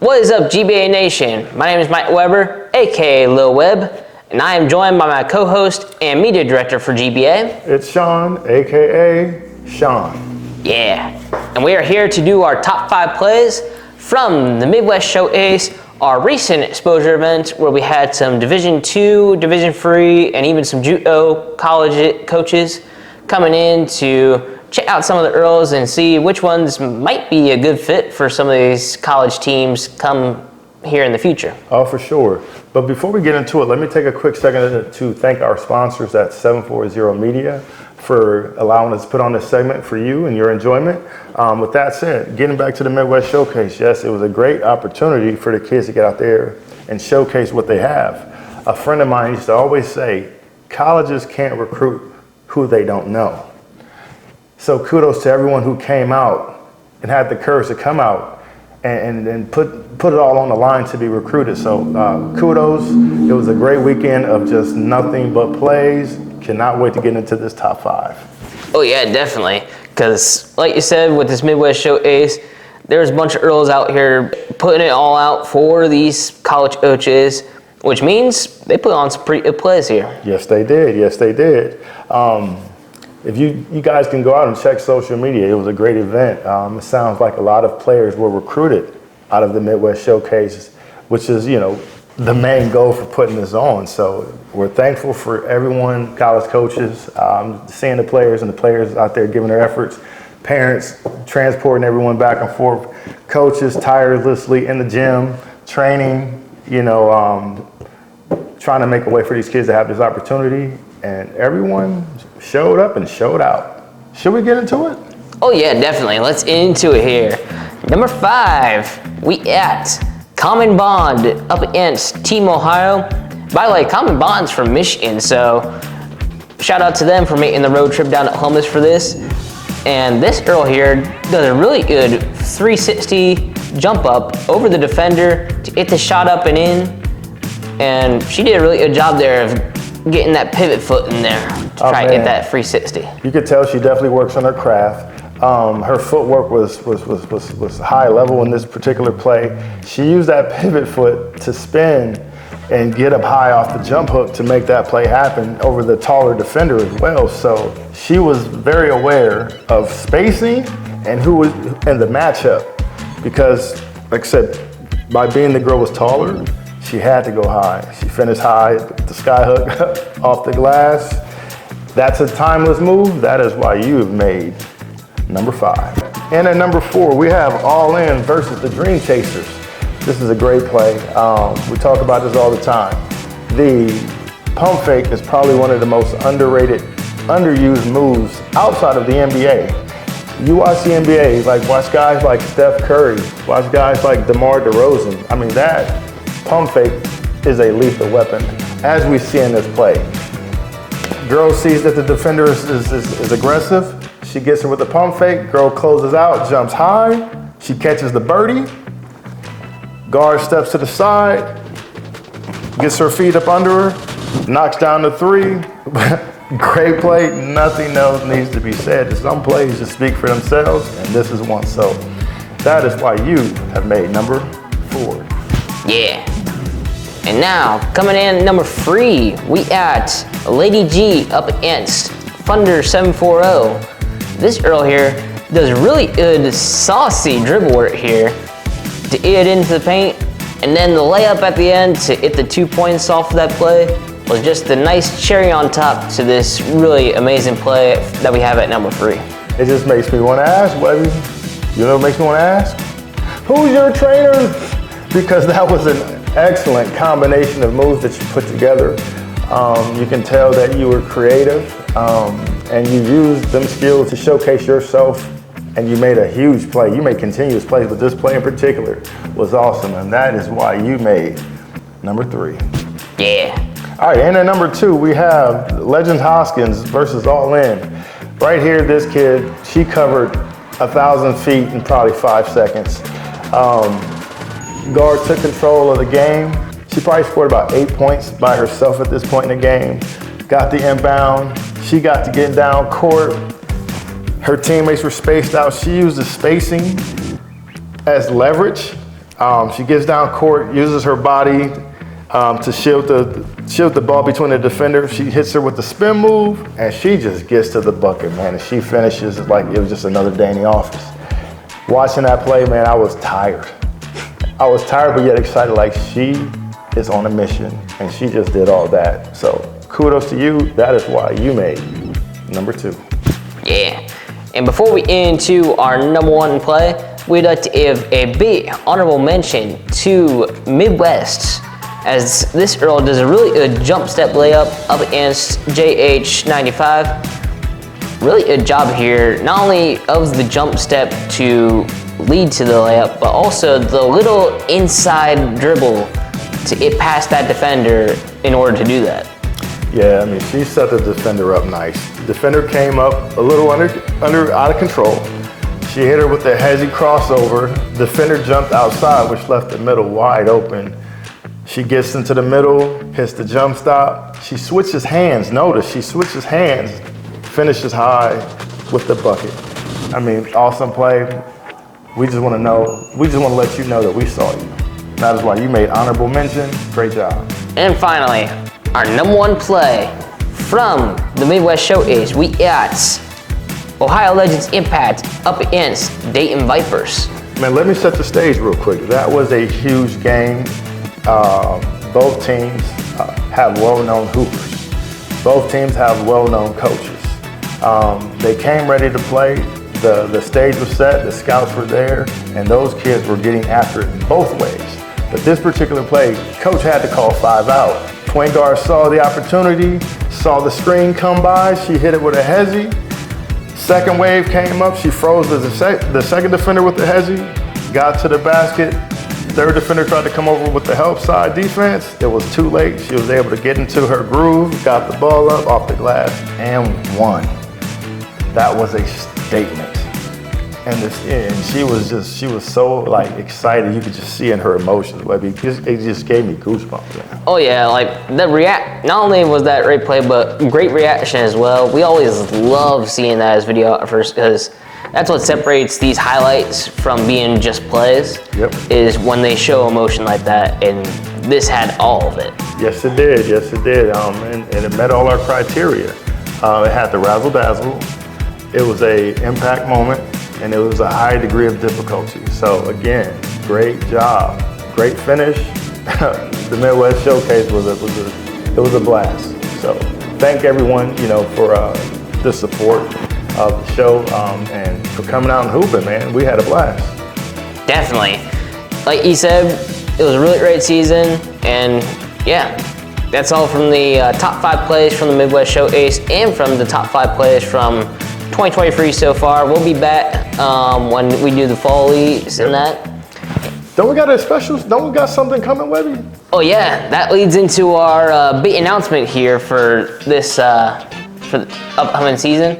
What is up, GBA Nation? My name is Mike Weber, aka Lil Web, and I am joined by my co-host and media director for GBA. It's Sean, aka Sean. Yeah, and we are here to do our top 5 plays from the Midwest Showcase, our recent exposure event where we had some Division II, Division III, and even some judo college coaches coming in to check out some of the Earls and see which ones might be a good fit for some of these college teams come here in the future. Oh, for sure. But before we get into it, let me take a quick second to thank our sponsors at 740 Media for allowing us to put on this segment for you and your enjoyment. With that said, getting back to the Midwest Showcase, yes, it was a great opportunity for the kids to get out there and showcase what they have. A friend of mine used to always say, colleges can't recruit who they don't know. So kudos to everyone who came out and had the courage to come out and put it all on the line to be recruited. So kudos. It was a great weekend of just nothing but plays. Cannot wait to get into this top 5. Oh yeah, definitely. Because like you said, with this Midwest Showcase, there's a bunch of Earls out here putting it all out for these college coaches, which means they put on some pretty good plays here. Yes, they did. Yes, they did. If you guys can go out and check social media, it was a great event. It sounds like a lot of players were recruited out of the Midwest Showcase, which is, the main goal for putting this on. So we're thankful for everyone, college coaches, seeing the players and the players out there giving their efforts, parents transporting everyone back and forth, coaches tirelessly in the gym, training, trying to make a way for these kids to have this opportunity. And everyone showed up and showed out. Should we get into it? Oh yeah, definitely. Let's get into it here. Number 5, we at Common Bond up against Team Ohio. By the way, Common Bond's from Michigan, so shout out to them for making the road trip down to Columbus for this. And this girl here does a really good 360 jump up over the defender to get the shot up and in. And she did a really good job there of getting that pivot foot in there to try and get that 360. You could tell she definitely works on her craft. Her footwork was high level in this particular play. She used that pivot foot to spin and get up high off the jump hook to make that play happen over the taller defender as well. So she was very aware of spacing and who was in the matchup, because, like I said, by being the girl was taller, she had to go high. She finished high, the sky hook off the glass. That's a timeless move. That is why you have made number 5. And at number 4, we have All In versus the Dream Chasers. This is a great play. We talk about this all the time. The pump fake is probably one of the most underrated, underused moves outside of the NBA. You watch the NBA, watch guys like Steph Curry, watch guys like DeMar DeRozan. I mean, that pump fake is a lethal weapon, as we see in this play. Girl sees that the defender is aggressive. She gets her with the pump fake. Girl closes out, jumps high. She catches the birdie. Guard steps to the side, gets her feet up under her, knocks down the 3. Great play. Nothing else needs to be said. Some plays just speak for themselves, and this is one. So that is why you have made number 4. Yeah. And now, coming in at number 3, we at Lady G up against Thunder 740. This girl here does really good saucy dribble work here to get it into the paint, and then the layup at the end to get the 2 points off of that play was just the nice cherry on top to this really amazing play that we have at number 3. It just makes me want to ask, Webby, what makes me want to ask? Who's your trainer? Because that was an excellent combination of moves that you put together. You can tell that you were creative, and you used them skills to showcase yourself, and you made a huge play. You made continuous plays, but this play in particular was awesome, and that is why you made number 3. Yeah. All right, and at number 2, we have Legend Hoskins versus All In. Right here, this kid, she covered 1,000 feet in probably 5 seconds. Guard took control of the game. She probably scored about 8 points by herself at this point in the game. Got the inbound. She got to get down court. Her teammates were spaced out. She used the spacing as leverage She gets down court, uses her body to shield the ball between the defender. She hits her with the spin move, and she just gets to the bucket, man. And she finishes like it was just another day in the office. Watching that play, man, I was tired. I was tired, but yet excited. Like, she is on a mission, and she just did all that. So kudos to you. That is why you made number 2. Yeah. And before we get into our number 1 play, we'd like to give a big honorable mention to Midwest, as this Earl does a really good jump step layup up against JH95. Really good job here, not only of the jump step to lead to the layup, but also the little inside dribble to get past that defender in order to do that. Yeah, I mean, she set the defender up nice. Defender came up a little out of control. She hit her with the hezzy crossover. Defender jumped outside, which left the middle wide open. She gets into the middle, hits the jump stop. She switches hands. Notice, she switches hands, finishes high with the bucket. I mean, awesome play. We just want to let you know that we saw you. That is why you made honorable mention. Great job. And finally, our number 1 play from the Midwest Showcase, we got Ohio Legends Impact up against Dayton Vipers. Man, let me set the stage real quick. That was a huge game. Both teams have well-known hoopers. Both teams have well-known coaches. They came ready to play. The stage was set, the scouts were there, and those kids were getting after it in both ways. But this particular play, coach had to call 5 out. Point guard saw the opportunity, saw the screen come by, she hit it with a hezzy. Second wave came up, she froze the second defender with the hezzy, got to the basket. Third defender tried to come over with the help side defense. It was too late. She was able to get into her groove, got the ball up off the glass, and won. That was a statement. And she was so like excited. You could just see in her emotions. Like, it just gave me goosebumps. Man. Oh yeah, like not only was that great play, but great reaction as well. We always love seeing that as videographers because that's what separates these highlights from being just plays. Yep. Is when they show emotion like that, and this had all of it. Yes, it did. Yes, it did. And it met all our criteria. It had the razzle dazzle. It was a impact moment, and it was a high degree of difficulty. So again, great job, great finish. The Midwest Showcase was a blast. So thank everyone, for the support of the show and for coming out and hooping, man. We had a blast. Definitely. Like you said, it was a really great season, and yeah, that's all from the top 5 plays from the Midwest Showcase and from the top 5 plays from 2023 so far. We'll be back when we do the fall leagues and that. Don't we got something coming, Webby? Oh yeah, that leads into our big announcement here for this for the upcoming season.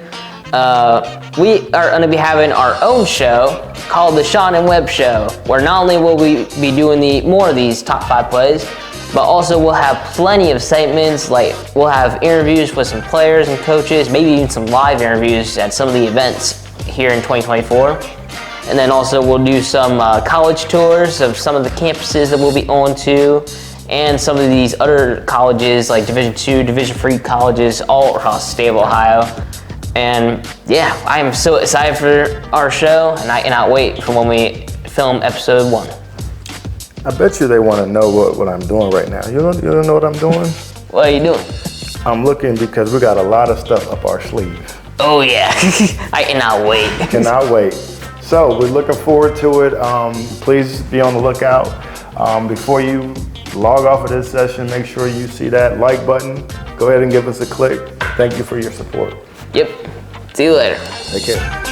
We are going to be having our own show called the Sean and Web Show, where not only will we be doing more of these top 5 plays, but also we'll have plenty of segments. Like we'll have interviews with some players and coaches, maybe even some live interviews at some of the events here in 2024. And then also we'll do some college tours of some of the campuses that we'll be on to, and some of these other colleges like Division II, Division III colleges all across the state of Ohio. And yeah, I am so excited for our show, and I cannot wait for when we film episode 1. I bet you they want to know what I'm doing right now. You don't know what I'm doing? What are you doing? I'm looking because we got a lot of stuff up our sleeve. Oh yeah, I cannot wait. Cannot wait. So we're looking forward to it. Please be on the lookout. Before you log off of this session, make sure you see that like button. Go ahead and give us a click. Thank you for your support. Yep. See you later. Take care.